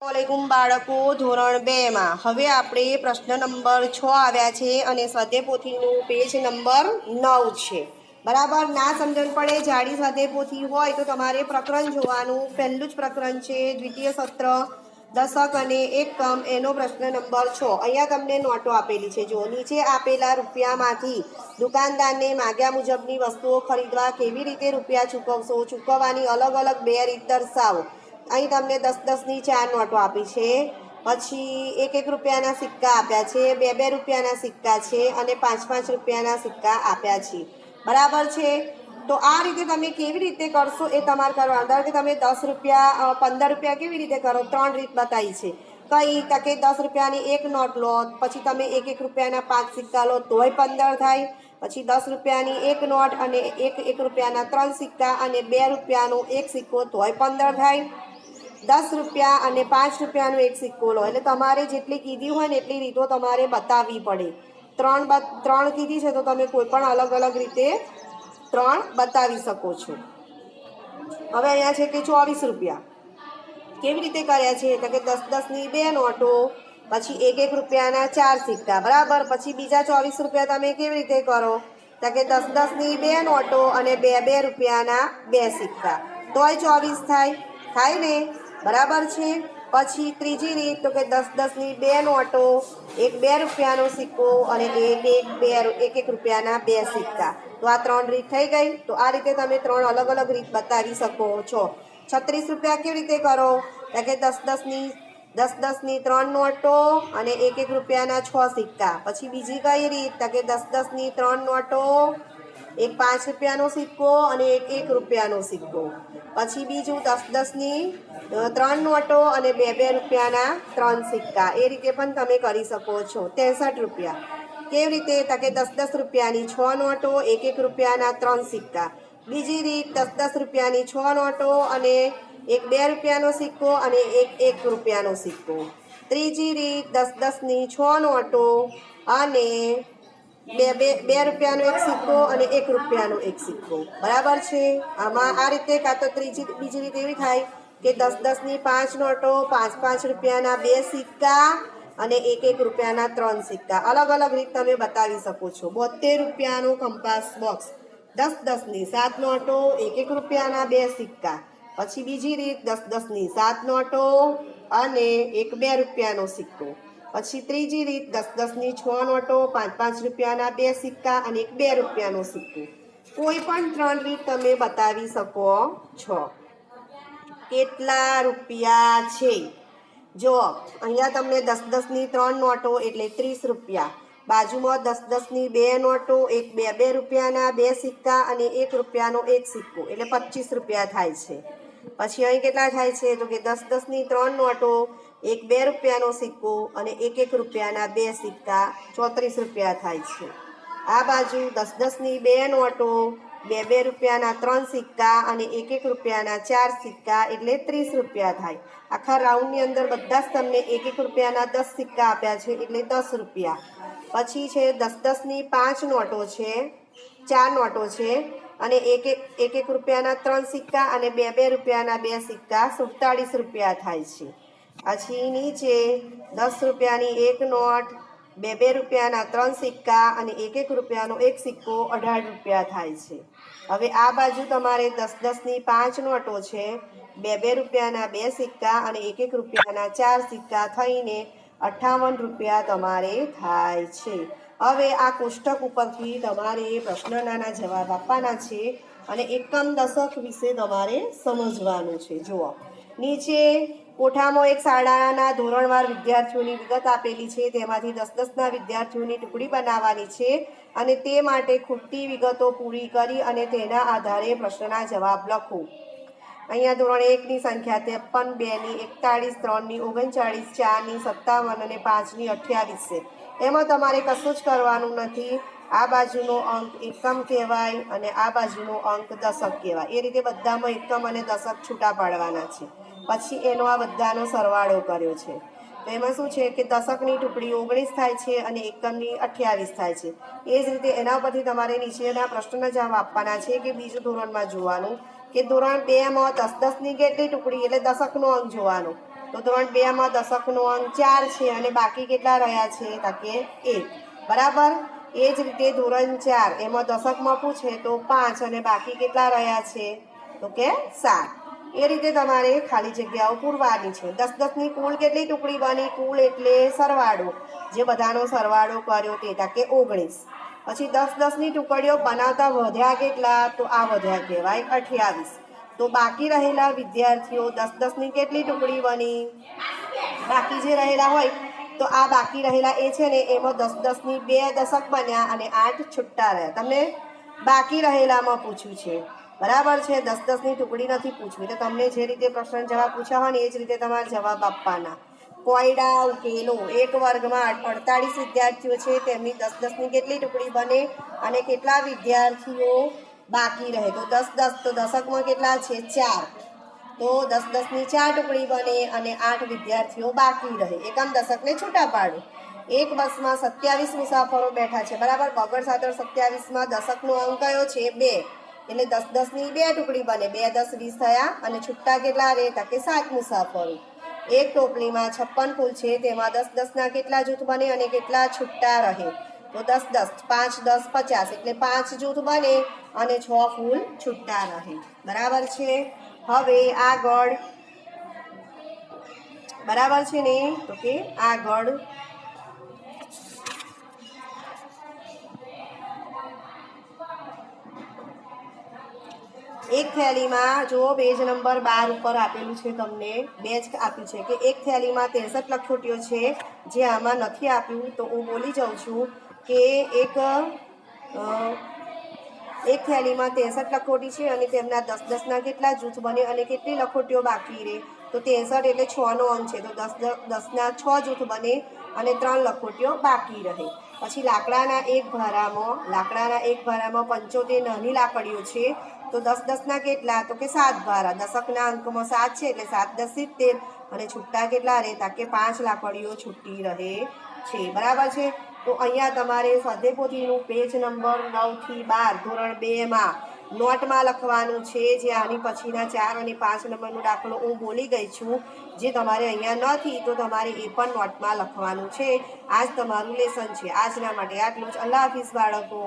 વાલેકુમ બાળકો ધોરણ 2 માં હવે આપણે પ્રશ્ન નંબર 6 આવ્યા છે અને સ્વાધ્યાય પોથીનું પેજ નંબર 9 છે બરાબર। ના સમજણ પડે જાડી સ્વાધ્યાય પોથી હોય તો તમારે પ્રકરણ જોવાનું। પહેલું જ પ્રકરણ છે દ્વિતીય સત્ર દશક અને એકમ, એનો પ્રશ્ન નંબર 6। અહીંયા તમને નોટો આપેલી છે, જો નીચે આપેલા રૂપિયામાંથી દુકાનદારને માગ્યા મુજબની વસ્તુઓ ખરીદવા કેવી રીતે રૂપિયા ચૂકવશો, ચૂકવવાની અલગ અલગ બે રીત દર્શાવો। અહીં તમને 10-10ની 4 નોટો આપી છે, પછી 1-1 રૂપિયાના સિક્કા આપ્યા છે, 2-2 રૂપિયાના સિક્કા છે અને 5-5 રૂપિયાના સિક્કા આપ્યા છે, બરાબર છે। તો આ રીતે તમે કેવી રીતે કરશો એ તમારે કરવાનું। ધારો કે તમે 10 રૂપિયા 15 રૂપિયા કેવી રીતે કરો, 3 રીત બતાવી છે। કઈ કે 10 રૂપિયાની 1 નોટ લો, પછી તમે 1-1 રૂપિયાના 5 સિક્કા લો તોય 15 થાય, પછી 10 રૂપિયાની 1 નોટ અને 1-1 રૂપિયાના 3 સિક્કા અને 2 રૂપિયાનો 1 સિક્કો તોય 15 થાય। 10 રૂપિયા અને 5 રૂપિયાનો 1 સિક્કો લો, એટલે તમારે જેટલી કીધી હોય ને એટલી રીતો તમારે બતાવવી પડે। ત્રણ કીધી છે તો તમે કોઈ પણ અલગ અલગ રીતે 3 બતાવી શકો છો। હવે અહીંયા છે કે 24 રૂપિયા કેવી રીતે કર્યા છે, તો કે 10-10ની 2 નોટો, પછી 1-1 રૂપિયાના 4 સિક્કા, બરાબર। પછી બીજા 24 રૂપિયા તમે કેવી રીતે કરો, તો કે 10-10ની 2 નોટો અને 2-2 રૂપિયાના 2 સિક્કા, તોય 24 થાય ને, બરાબર છે। પછી ત્રીજી રીત તો કે 10-10ની 2 નોટો, 1-2 રૂપિયાનો સિક્કો અને 1-1 રૂપિયાના 2 સિક્કા, તો આ 3 રીત થઈ ગઈ। તો આ રીતે તમે 3 અલગ અલગ રીત બતાવી શકો છો। 36 રૂપિયા કેવી રીતે કરો, તો કે 10-10ની 3 નોટો અને 1-1 રૂપિયાના 6 સિક્કા, પછી બીજી કઈ રીત, તો કે 10-10ની 3 નોટો, 5 રૂપિયાનો સિક્કો અને 1-1 રૂપિયાનો સિક્કો, પછી બીજું 10-10ની 3 નોટો અને 2-2 રૂપિયાના 3 સિક્કા, એ રીતે પણ તમે કરી શકો છો। 63 રૂપિયા કેવી રીતે, તો કે 10-10 રૂપિયાની 6 નોટો, 1-1 રૂપિયાના 3 સિક્કા, બીજી રીત 10-10 રૂપિયાની 6 નોટો અને 1-2 રૂપિયાનો સિક્કો અને 1-1 રૂપિયાનો સિક્કો, ત્રીજી રીત 10-10ની 6 નોટો અને 2 રૂપિયાનો 1 સિક્કો અને 1 રૂપિયાનો 1 સિક્કો, બરાબર છે। આમાં આ રીતે કાં તો બીજી રીત એવી થાય કે 10-10ની 5 નોટો, 5-5 રૂપિયાના 2 સિક્કા અને 1-1 રૂપિયાના 3 સિક્કા, અલગ અલગ રીત તમે બતાવી શકો છો। 72 રૂપિયાનો કંપાસ બોક્સ, 10-10ની 7 નોટો, 1-1 રૂપિયાના 2 સિક્કા, પછી બીજી રીત 10-10ની 7 નોટો અને 1-2 રૂપિયાનો સિક્કો, પછી ત્રીજી રીત 10-10ની 6 નોટો, 5-5 રૂપિયાના 2 સિક્કા અને 1-2 રૂપિયાનો સિક્કો, કોઈ પણ 3 રીત તમે બતાવી શકો છો। કેટલા રૂપિયા છે, જો અહીંયા તમને 10-10ની 3 નોટો એટલે 30 રૂપિયા, બાજુમાં 10-10ની 2 નોટો, 2-2 રૂપિયાના 2 સિક્કા અને 1 રૂપિયાનો 1 સિક્કો એટલે 25 રૂપિયા થાય છે। પછી અહીં કેટલા થાય છે, તો કે 10-10ની 3 નોટો, 1-2 રૂપિયાનો સિક્કો અને 1-1 રૂપિયાના 2 સિક્કા, 34 રૂપિયા થાય છે। આ બાજુ 10-10ની 2 નોટો, 2-2 રૂપિયાના 3 સિક્કા અને 1-1 રૂપિયાના 4 સિક્કા એટલે 30 રૂપિયા થાય। આખા રાઉન્ડની અંદર બધા જ તમને 1-1 રૂપિયાના 10 સિક્કા આપ્યા છે એટલે 10 રૂપિયા। પછી છે 10-10ની 5 નોટો છે, 4 નોટો છે અને 1-1 રૂપિયાના 3 સિક્કા અને 2-2 રૂપિયાના 2 સિક્કા, 47 રૂપિયા થાય છે। પછી નીચે 10 રૂપિયાની 1 નોટ, 2-2 રૂપિયાના 3 સિક્કા અને 1-1 રૂપિયાનો 1 સિક્કો, 18 રૂપિયા થાય છે। હવે આ બાજુ તમારે 10-10ની 5 નોટો છે, 2-2 રૂપિયાના 2 સિક્કા અને 1-1 રૂપિયાના 4 સિક્કા થઈને 58 રૂપિયા તમારે થાય છે। હવે આ કોષ્ટક ઉપરથી તમારે પ્રશ્નના જવાબ આપવાના છે અને એકમ દશક વિશે તમારે સમજવાનું છે। જુઓ નીચે કોઠામાં એક શાળાના ધોરણવાર વિદ્યાર્થીઓની વિગત આપેલી છે, તેમાંથી 10-10ના વિદ્યાર્થીઓની ટુકડી બનાવવાની છે અને તે માટે ખૂટતી વિગતો પૂરી કરી અને તેના આધારે પ્રશ્નના જવાબ લખો। અહીંયા ધોરણ 1ની સંખ્યા 53, 2ની 41, 3ની 39, 4ની 57 અને 5ની 28 છે। એમાં તમારે કશું જ કરવાનું નથી, આ બાજુનો અંક એકમ કહેવાય અને આ બાજુનો અંક દશક કહેવાય, એ રીતે બધામાં એકમ અને દશક છૂટા પાડવાના છે। પછી એનો આ બધાનો સરવાળો કર્યો છે, તો એમાં શું છે કે દશકની ટુકડી 19 થાય છે અને એકમની 28 થાય છે। એ જ રીતે એના પરથી તમારે નીચેના પ્રશ્નના જવાબ આપવાના છે કે બીજું ધોરણમાં જોવાનું કે ધોરણ 2માં 10-10ની કેટલી ટુકડી એટલે દશકનો અંક જોવાનો, તો ધોરણ 2 માં દશકનો અંક 4 છે અને બાકી કેટલા રહ્યા છે તો કે 1. બરાબર. એ જ રીતે ધોરણ 4 એમાં દશકમાં પૂછે તો 5 અને બાકી કેટલા રહ્યા છે તો કે 7. એ રીતે તમારે ખાલી જગ્યાઓ પૂરવાની છે. 10-10ની કુલ કેટલી ટુકડી બની? કુલ એટલે સરવાળો, જે બધાનો સરવાળો કર્યો તે તો કે 19. પછી 10-10ની ટુકડીઓ બનાવતા વધ્યા કેટલા? તો આ વધ્યા કહેવાય 28. તો બાકી રહેલા વિદ્યાર્થીઓ 10-10ની કેટલી ટુકડી બની? બાકી જે રહેલા હોય તો આ બાકી રહેલા એ છે ને એમાં 10-10ની 2 દશક બન્યા અને 8 છૂટા રહ્યા. તમને બાકી રહેલામાં પૂછ્યું છે. બરાબર છે. 10-10ની ટુકડી નથી પૂછવી. એટલે તમને જે રીતે પ્રશ્ન જવાબ પૂછ્યા હોય ને એ જ રીતે તમારે જવાબ આપવાના. કોયડા ઉકેલો. એક વર્ગમાં 48 વિદ્યાર્થીઓ છે, તેમની 10-10ની કેટલી ટુકડી બને અને કેટલા વિદ્યાર્થીઓ બાકી રહે? તો 10-10 તો દશકમાં કેટલા છે? 4. તો 10-10ની 4 ટુકડી બને અને 8 વિદ્યાર્થીઓ બાકી રહે. એકમ દશકને છૂટા પાડો. એક બસમાં 27 મુસાફરો બેઠા છે. બરાબર. બગડ સાતર 27માં દશકનો અંક કયો છે? 2. એટલે 10-10ની 2 ટુકડી બને. 2 10 20 થયા અને છૂટા કેટલા રહે તો કે 7 મુસાફરો. એક ટોપલીમાં 56 ફૂલ છે, તેમાં 10-10ના કેટલા જૂથ બને અને કેટલા છૂટા રહે? તો 10-10 5 10 50 એટલે 5 જૂથ બને અને 6 ફૂલ છૂટા રહે. બરાબર છે. હવે આગળ બરાબર છે ને તો કે આગળ એક થેલીમાં જો પેજ નંબર 12 ઉપર આપેલું છે, તમને બેચ આપ્યું છે કે એક થેલીમાં 63 લખોટીઓ છે. જે આમાં નથી આપ્યું તો હું બોલી જાઉં છું કે એક થેલીમાં 63 લખોટી છે અને તેમના 10-10ના કેટલા જૂથ બને અને કેટલી લખોટીઓ બાકી રહે? તો 63 એટલે 6નો અંક છે, તો 10-10ના 6 જૂથ બને અને 3 લખોટીઓ બાકી રહે. પછી લાકડાના એક ભારામાં 75 નાની લાકડીઓ છે, તો 10-10ના કેટલા? તો કે 7 ભારા. દશકના અંકમાં 7 છે એટલે 7 10 70 અને છૂટા કેટલા રહે તો કે 5 લાકડીઓ છૂટી રહે છે. બરાબર છે. તો અહીંયા તમારે સ્વાધ્યાયપોથીનું પેજ નંબર 9 થી 12 ધોરણ 2માં નોટમાં લખવાનું છે. જે આની પછીના 4 અને 5 નંબરનો દાખલો હું બોલી ગઈ છું, જે તમારે અહીંયા નથી તો તમારે એ પણ નોટમાં લખવાનું છે. આજ તમારું લેસન છે. આજના માટે આટલું જ. અલ્લાહ હાફિઝ બાળકો.